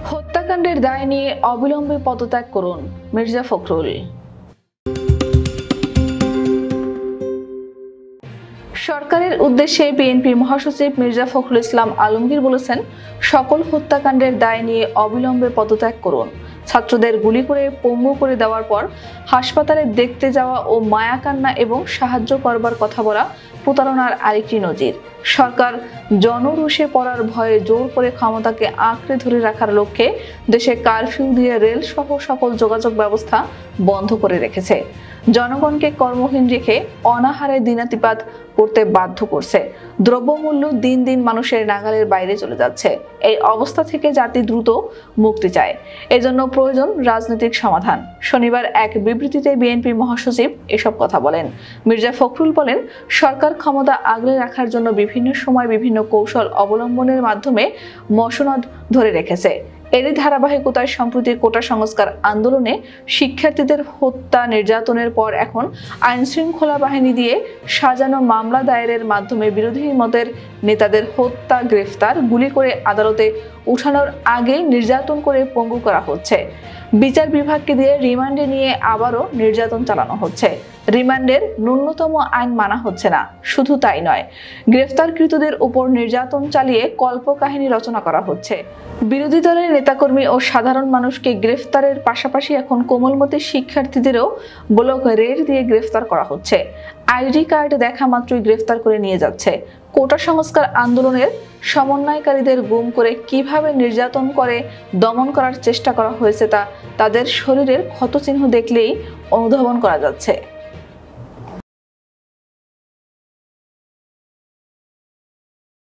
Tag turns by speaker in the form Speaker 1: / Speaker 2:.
Speaker 1: হত্যাকাণ্ডের দায় নিয়ে অবিলম্বে পদত্যাগ করুন মির্জা ফখরুল। সরকারের উদ্দেশ্যে বিএনপির মহাসচিব মির্জা ফখরুল ইসলাম আলমগীর বলেছেন, সকল হত্যাকাণ্ডের দায় নিয়ে অবিলম্বে পদত্যাগ করুন। ছাত্রদের গুলি করে পঙ্গু করে দেওয়ার পর হাসপাতালে দেখতে যাওয়া ও মায়াকান্না এবং সাহায্য করবার কথা বলা প্রতারণার আরেকটি নজির। সরকার জনরোষে পড়ার ভয়ে জোর করে ক্ষমতাকে আঁকড়ে ধরে রাখার লক্ষ্যে দেশে কারফিউ দিয়ে রেল সহ সকল যোগাযোগ ব্যবস্থা বন্ধ করে রেখেছে। জনগণকে কর্মহীন রেখে অনাহারে দিনাতিপাত করতে বাধ্য করছে। দ্রব্যমূল্য দিন দিন মানুষের নাগালের বাইরে চলে যাচ্ছে। এই অবস্থা থেকে জাতি দ্রুত মুক্তি চায়। এজন্য প্রয়োজন রাজনৈতিক সমাধান। শনিবার এক বিবৃতিতে বিএনপির মহাসচিব এসব কথা বলেন। মির্জা ফখরুল বলেন, সরকার ক্ষমতা আগলে রাখার জন্য বিভিন্ন সময় বিভিন্ন কৌশল অবলম্বনের মাধ্যমে মসনদ ধরে রেখেছে। এরই ধারাবাহিকতায় সম্প্রতি কোটা সংস্কার আন্দোলনে শিক্ষার্থীদের হত্যা নির্যাতনের পর এখন আইন শৃঙ্খলা বাহিনী দিয়ে সাজানো মামলা দায়েরের মাধ্যমে বিরোধী মতের নেতাদের হত্যা, গ্রেফতার, গুলি করে আদালতে উঠানোর আগেই নির্যাতন করে পঙ্গু করা হচ্ছে। বিচার বিভাগকে দিয়ে রিমান্ডে নিয়ে আবারও নির্যাতন চালানো হচ্ছে। রিমান্ডের ন্যূনতম আইন মানা হচ্ছে না। শুধু তাই নয়, গ্রেফতারকৃতদের উপর নির্যাতন চালিয়ে কল্পকাহিনী রচনা করা হচ্ছে। বিরোধী দলের নেতাকর্মী ও সাধারণ মানুষকে গ্রেফতারের পাশাপাশি এখন কোমলমতি শিক্ষার্থীদেরও ব্লক রেড দিয়ে গ্রেফতার করা হচ্ছে। আইডি কার্ড দেখা মাত্রই গ্রেফতার করে নিয়ে যাচ্ছে। কোটা সংস্কার আন্দোলনের সমন্বয়কারীদের গুম করে কিভাবে নির্যাতন করে দমন করার চেষ্টা করা হয়েছে তা তাদের শরীরের ক্ষতচিহ্ন দেখলেই অনুধাবন করা যাচ্ছে।